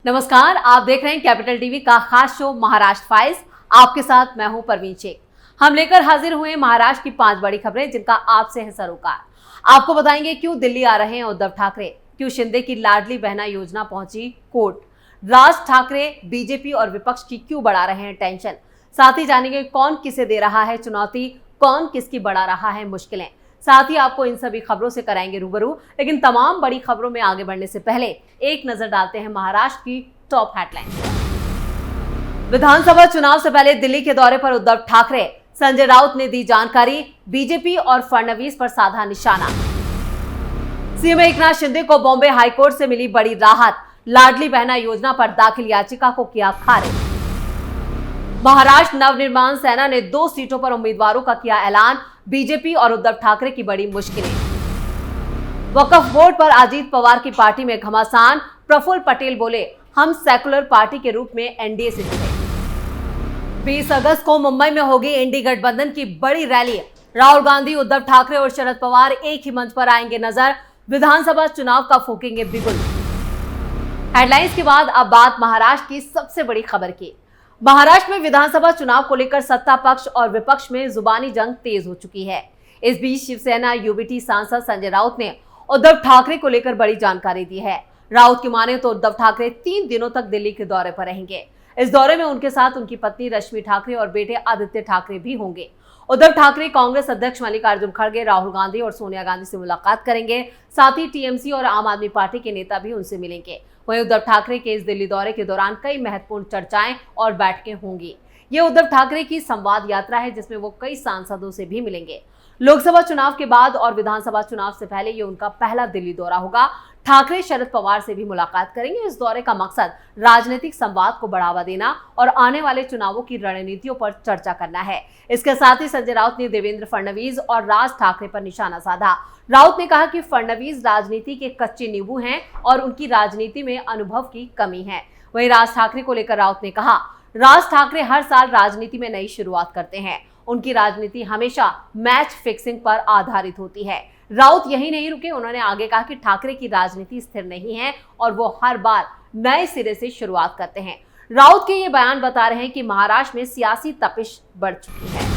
नमस्कार, आप देख रहे हैं कैपिटल टीवी का खास शो महाराष्ट्र फाइल्स। आपके साथ मैं हूं परवीन शेख। हम लेकर हाजिर हुए महाराष्ट्र की 5 बड़ी खबरें जिनका आपसे है सरोकार। आपको बताएंगे क्यों दिल्ली आ रहे हैं उद्धव ठाकरे, क्यों शिंदे की लाडली बहना योजना पहुंची कोर्ट, राज ठाकरे बीजेपी और विपक्ष की क्यों बढ़ा रहे हैं टेंशन। साथ ही जानेंगे कौन किसे दे रहा है चुनौती, कौन किसकी बढ़ा रहा है मुश्किलें। साथ ही आपको इन सभी खबरों से कराएंगे रूबरू। लेकिन तमाम बड़ी खबरों में आगे बढ़ने से पहले एक नजर डालते हैं महाराष्ट्र की टॉप हेडलाइंस। विधानसभा चुनाव से पहले दिल्ली के दौरे पर उद्धव ठाकरे, संजय राउत ने दी जानकारी, बीजेपी और फडणवीस पर साधा निशाना। सीएम एकनाथ शिंदे को बॉम्बे हाईकोर्ट से मिली बड़ी राहत, लाडली बहना योजना पर दाखिल याचिका को किया खारिज। महाराष्ट्र नवनिर्माण सेना ने 2 सीटों पर उम्मीदवारों का किया ऐलान, बीजेपी और उद्धव ठाकरे की बड़ी मुश्किलें। वक्फ बोर्ड पर अजीत पवार की पार्टी में घमासान, प्रफुल्ल पटेल बोले हम सेकुलर पार्टी के रूप में एनडीए से जुड़े। 20 अगस्त को मुंबई में होगी इंडी गठबंधन की बड़ी रैली, राहुल गांधी, उद्धव ठाकरे और शरद पवार एक ही मंच पर आएंगे नजर, विधानसभा चुनाव का फूकेंगे बिगुल। हेडलाइंस के बाद अब बात महाराष्ट्र की सबसे बड़ी खबर की। महाराष्ट्र में विधानसभा चुनाव को लेकर सत्ता पक्ष और विपक्ष में जुबानी जंग तेज हो चुकी है। इस बीच शिवसेना यूबीटी सांसद संजय राउत ने उद्धव ठाकरे को लेकर बड़ी जानकारी दी है। राउत की माने तो उद्धव ठाकरे 3 दिनों तक दिल्ली के दौरे पर रहेंगे। इस दौरे में उनके साथ उनकी पत्नी रश्मि ठाकरे और बेटे आदित्य ठाकरे भी होंगे। उद्धव ठाकरे कांग्रेस अध्यक्ष मल्लिकार्जुन खड़गे, राहुल गांधी और सोनिया गांधी से मुलाकात करेंगे। साथ ही टीएमसी और आम आदमी पार्टी के नेता भी उनसे मिलेंगे। वहीं उद्धव ठाकरे के इस दिल्ली दौरे के दौरान कई महत्वपूर्ण चर्चाएं और बैठकें होंगी। ये उद्धव ठाकरे की संवाद यात्रा है जिसमें वो कई सांसदों से भी मिलेंगे। लोकसभा चुनाव के बाद और विधानसभा चुनाव से पहले ये उनका पहला दिल्ली दौरा होगा। ठाकरे शरद पवार से भी मुलाकात करेंगे। इस दौरे का मकसद राजनीतिक संवाद को बढ़ावा देना और आने वाले चुनावों की रणनीतियों पर चर्चा करना है। इसके साथ ही संजय राउत ने देवेंद्र फडणवीस और राज ठाकरे पर निशाना साधा। राउत ने कहा कि फडणवीस राजनीति के कच्चे नींबू हैं और उनकी राजनीति में अनुभव की कमी है। वहीं राज ठाकरे को लेकर राउत ने कहा, राज ठाकरे हर साल राजनीति में नई शुरुआत करते हैं। उनकी राजनीति हमेशा मैच फिक्सिंग पर आधारित होती है। राउत यही नहीं रुके, उन्होंने आगे कहा कि ठाकरे की राजनीति स्थिर नहीं है और वो हर बार नए सिरे से शुरुआत करते हैं। राउत के ये बयान बता रहे हैं कि महाराष्ट्र में सियासी तपिश बढ़ चुकी है।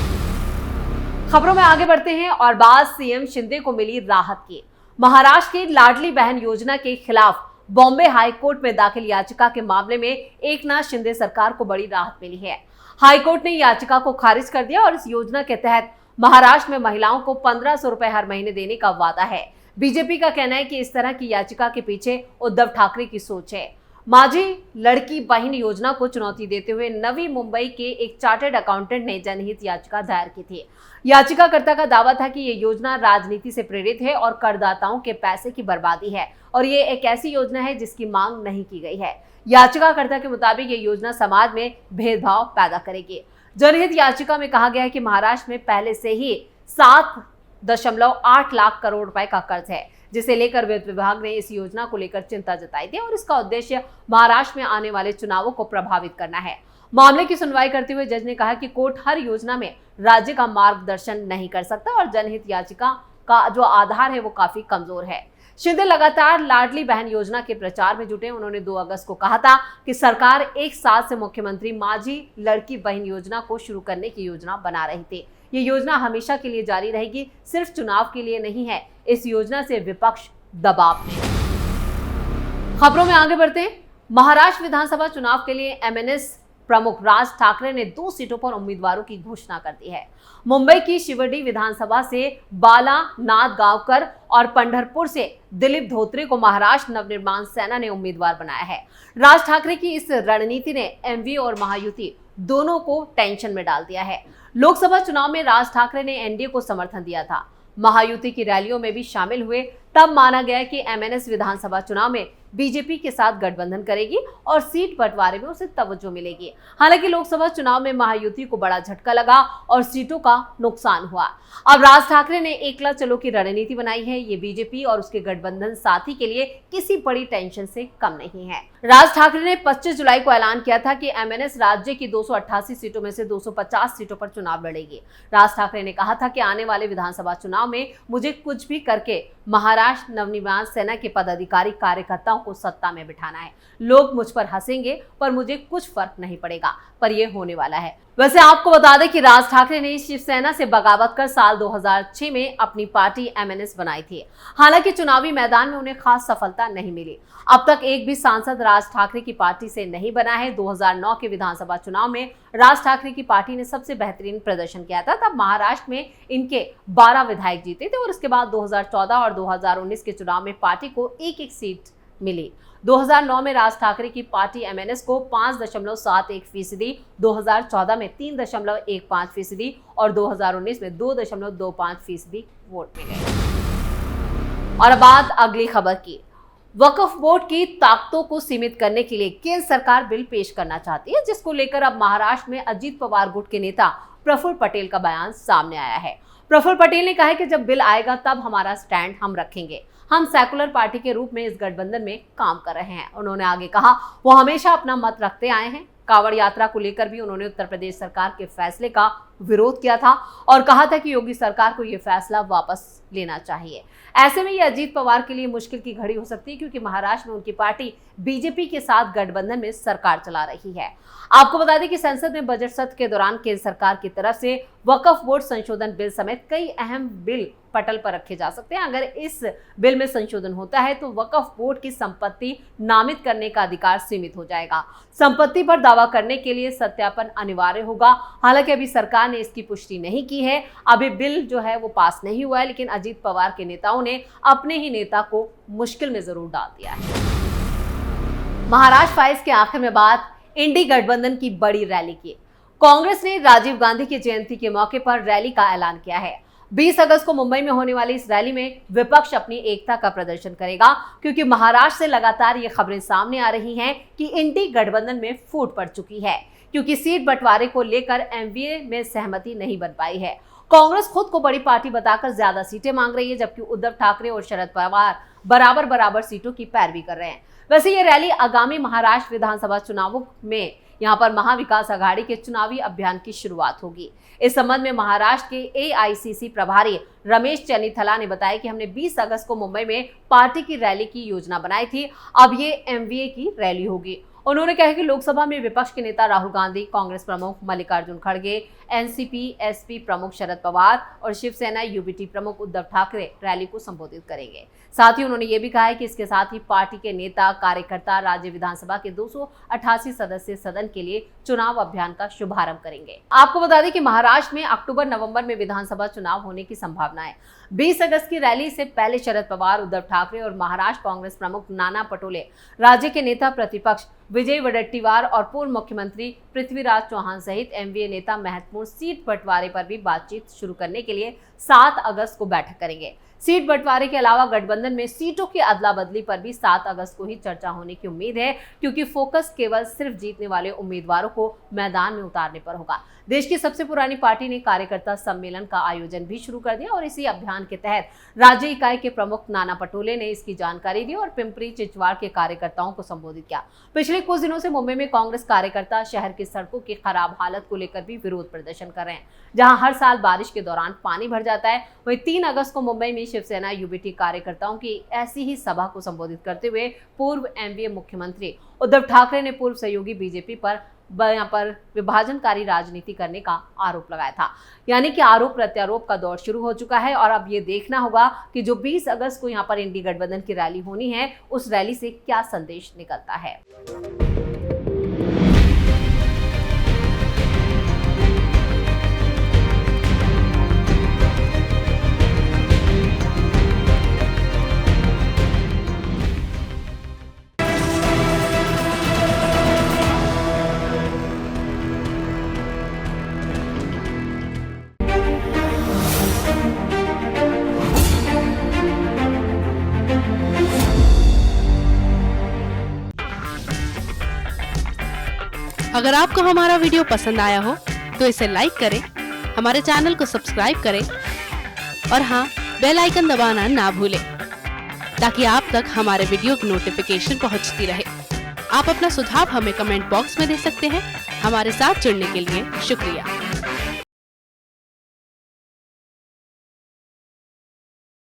खबरों में आगे बढ़ते हैं और बात सीएम शिंदे को मिली राहत की। महाराष्ट्र की लाडली बहन योजना के खिलाफ बॉम्बे हाईकोर्ट में दाखिल याचिका के मामले में एकनाथ शिंदे सरकार को बड़ी राहत मिली है। हाईकोर्ट ने याचिका को खारिज कर दिया और इस योजना के तहत महाराष्ट्र में महिलाओं को 1500 रुपए हर महीने देने का वादा है। बीजेपी का कहना है कि इस तरह की याचिका के पीछे उद्धव ठाकरे की सोच है। माझी लड़की बहन योजना को चुनौती देते हुए नवी मुंबई के एक चार्टर्ड अकाउंटेंट ने जनहित याचिका दायर की थी। याचिकाकर्ता का दावा था कि ये योजना राजनीति से प्रेरित है और करदाताओं के पैसे की बर्बादी है और ये एक ऐसी योजना है जिसकी मांग नहीं की गई है। याचिकाकर्ता के मुताबिक ये योजना समाज में भेदभाव पैदा करेगी। जनहित याचिका में कहा गया है कि महाराष्ट्र में पहले से ही 7.8 लाख करोड़ रुपए का कर्ज है, जिसे लेकर वित्त विभाग ने इस योजना को लेकर चिंता जताई थी और इसका उद्देश्य महाराष्ट्र में आने वाले चुनावों को प्रभावित करना है। मामले की सुनवाई करते हुए जज ने कहा कि कोर्ट हर योजना में राज्य का मार्गदर्शन नहीं कर सकता और जनहित याचिका का जो आधार है वो काफी कमजोर है। शिंदे लगातार लाडली बहन योजना के प्रचार में जुटे। उन्होंने 2 अगस्त को कहा था कि सरकार एक साल से मुख्यमंत्री माझी लड़की बहन योजना को शुरू करने की योजना बना रही थी। ये योजना हमेशा के लिए जारी रहेगी, सिर्फ चुनाव के लिए नहीं है। इस योजना से विपक्ष दबाव में। खबरों में आगे बढ़ते हैं। महाराष्ट्र विधानसभा चुनाव के लिए एमएनएस प्रमुख राज ठाकरे ने 2 सीटों पर उम्मीदवारों की घोषणा कर दी है। मुंबई की शिवडी विधानसभा से बाला नांदगावकर और पंढरपुर से दिलीप धोत्रे को महाराष्ट्र नवनिर्माण सेना ने उम्मीदवार बनाया है। राज ठाकरे की इस रणनीति ने एमवी और महायुति दोनों को टेंशन में डाल दिया है। लोकसभा चुनाव में राज ठाकरे ने एनडीए को समर्थन दिया था, महायुति की रैलियों में भी शामिल हुए। तब माना गया कि एमएनएस विधानसभा चुनाव में बीजेपी के साथ गठबंधन करेगी और सीट बंटवारे में उसे तवज्जो मिलेगी। हालांकि लोकसभा चुनाव में महायुति को बड़ा झटका लगा और सीटों का नुकसान हुआ। अब राज ठाकरे ने एकला चलो की रणनीति बनाई है। ये बीजेपी और उसके गठबंधन साथी के लिए किसी बड़ी टेंशन से कम नहीं है। राज ठाकरे ने 25 जुलाई को ऐलान किया था कि एमएनएस राज्य की 288 सीटों में से 250 सीटों पर चुनाव लड़ेगी। राज ठाकरे ने कहा था कि आने वाले विधानसभा चुनाव में मुझे कुछ भी करके महाराष्ट्र नवनिर्माण सेना के पदाधिकारी कार्यकर्ताओं को सत्ता में बिठाना है। लोग मुझ पर हंसेंगे पर मुझे कुछ फर्क नहीं पड़ेगा, पर यह होने वाला है। वैसे आपको बता दें कि राज ठाकरे ने शिवसेना से बगावत कर साल 2006 में अपनी पार्टी MNS बनाई थी। हालांकि चुनावी मैदान में उन्हें खास सफलता नहीं मिली। अब तक एक भी सांसद राज ठाकरे की पार्टी से नहीं बना है। 2009 के विधानसभा चुनाव में राज ठाकरे की पार्टी ने सबसे बेहतरीन प्रदर्शन किया था। तब महाराष्ट्र में इनके 12 विधायक जीते थे और उसके बाद 2014 और 2019 के चुनाव में पार्टी को एक सीट मिली। 2009 में राज ठाकरे की पार्टी MNS को 5.71%, 2014 में 3.15% और 2019 में 2.25% वोट मिले। और अब बात अगली खबर की। वक्फ बोर्ड की ताकतों को सीमित करने के लिए केंद्र सरकार बिल पेश करना चाहती है, जिसको लेकर अब महाराष्ट्र में अजीत पवार गुट के नेता प्रफुल्ल पटेल का बयान सामने आया है। प्रफुल्ल पटेल ने कहा है कि जब बिल आएगा तब हमारा स्टैंड हम रखेंगे। हम सेकुलर पार्टी के रूप में इस गठबंधन में काम कर रहे हैं। उन्होंने आगे कहा, वो हमेशा अपना मत रखते आए हैं। कांवड़ यात्रा को लेकर भी उन्होंने उत्तर प्रदेश सरकार के फैसले का विरोध किया था और कहा था कि योगी सरकार को यह फैसला वापस लेना चाहिए। ऐसे में ये अजीत पवार के लिए मुश्किल की घड़ी हो सकती है, क्योंकि महाराष्ट्र में उनकी पार्टी बीजेपी के साथ गठबंधन में सरकार चला रही है। आपको बता दें कि संसद में बजट सत्र के दौरान केंद्र सरकार की तरफ से वक्फ बोर्ड संशोधन बिल समेत कई अहम बिल पटल पर रखे जा सकते हैं। अगर इस बिल में संशोधन होता है तो वक्फ बोर्ड की संपत्ति नामित करने का अधिकार सीमित हो जाएगा। संपत्ति पर दावा करने के लिए सत्यापन अनिवार्य होगा। हालांकि अभी सरकार ने इसकी पुष्टि नहीं की है। अभी बिल जो है वो पास नहीं हुआ है, लेकिन अजीत पवार के नेताओं ने अपने ही नेता को मुश्किल में जरूर डाल दिया है। महाराष्ट्र फाइल्स के आखिर में बात इंडी गठबंधन की बड़ी रैली की। कांग्रेस ने राजीव गांधी की जयंती के मौके पर रैली का ऐलान किया है। 20 अगस्त को मुंबई में होने वाली इस रैली में विपक्ष अपनी एकता का प्रदर्शन करेगा, क्योंकि महाराष्ट्र से लगातार ये खबरें सामने आ रही हैं कि इंडी गठबंधन में फूट पड़ चुकी है, क्योंकि सीट बंटवारे को लेकर MVA में सहमति नहीं बन पाई है। कांग्रेस खुद को बड़ी पार्टी बताकर ज्यादा सीटें मांग रही है, जबकि उद्धव ठाकरे और शरद पवार बराबर सीटों की पैरवी कर रहे हैं। वैसे ये रैली आगामी महाराष्ट्र विधानसभा चुनावों में यहाँ पर महाविकास आघाड़ी के चुनावी अभियान की शुरुआत होगी। इस संबंध में महाराष्ट्र के AICC प्रभारी रमेश चन्नीथला ने बताया कि हमने 20 अगस्त को मुंबई में पार्टी की रैली की योजना बनाई थी। अब ये MVA की रैली होगी। उन्होंने कहा कि लोकसभा में विपक्ष के नेता राहुल गांधी, कांग्रेस प्रमुख मल्लिकार्जुन खड़गे, NCP SP प्रमुख शरद पवार और शिवसेना UBT प्रमुख उद्धव ठाकरे रैली को संबोधित करेंगे। साथ ही उन्होंने ये भी कहा है कि इसके साथ ही पार्टी के नेता कार्यकर्ता राज्य विधानसभा के 288 सदस्य सदन के लिए चुनाव अभियान का शुभारंभ करेंगे। आपको बता दें कि महाराष्ट्र में अक्टूबर-नवंबर में विधानसभा चुनाव होने की संभावना है। 20 अगस्त की रैली से पहले शरद पवार, उद्धव ठाकरे और महाराष्ट्र कांग्रेस प्रमुख नाना पटोले, राज्य के नेता प्रतिपक्ष विजय वडेट्टीवार और पूर्व मुख्यमंत्री पृथ्वीराज चौहान सहित MVA नेता महत्वपूर्ण सीट बंटवारे पर भी बातचीत शुरू करने के लिए 7 अगस्त को बैठक करेंगे। सीट बंटवारे के अलावा गठबंधन में सीटों की अदला बदली पर भी 7 अगस्त को ही चर्चा होने की उम्मीद है, क्योंकि फोकस केवल सिर्फ जीतने वाले उम्मीदवारों को मैदान में उतारने पर होगा। देश की सबसे पुरानी पार्टी ने कार्यकर्ता सम्मेलन का आयोजन भी शुरू कर दिया और इसी अभियान के तहत राज्य इकाई के प्रमुख नाना पटोले ने इसकी जानकारी दी और पिंपरी चिंचवाड़ के कार्यकर्ताओं को संबोधित किया। पिछले कुछ दिनों से मुंबई में कांग्रेस कार्यकर्ता शहर की सड़कों की खराब हालत को लेकर भी विरोध प्रदर्शन कर रहे हैं। जहां हर साल बारिश के दौरान पानी भर जाता है, वहीं 3 अगस्त को मुंबई में शिवसेना UBT कार्यकर्ताओं की ऐसी ही सभा को संबोधित करते हुए पूर्व MVA मुख्यमंत्री उद्धव ठाकरे ने पूर्व सहयोगी BJP पर यहाँ पर विभाजनकारी राजनीति करने का आरोप लगाया था। यानी कि आरोप प्रत्यारोप का दौर शुरू हो चुका है और अब ये देखना होगा कि जो 20 अगस्त को यहाँ पर इंडी गठबंधन की रैली होनी है, उस रैली से क्या संदेश निकलता है। अगर आपको हमारा वीडियो पसंद आया हो तो इसे लाइक करें, हमारे चैनल को सब्सक्राइब करें और हाँ, बेल आइकन दबाना ना भूलें ताकि आप तक हमारे वीडियो की नोटिफिकेशन पहुंचती रहे। आप अपना सुझाव हमें कमेंट बॉक्स में दे सकते हैं। हमारे साथ जुड़ने के लिए शुक्रिया।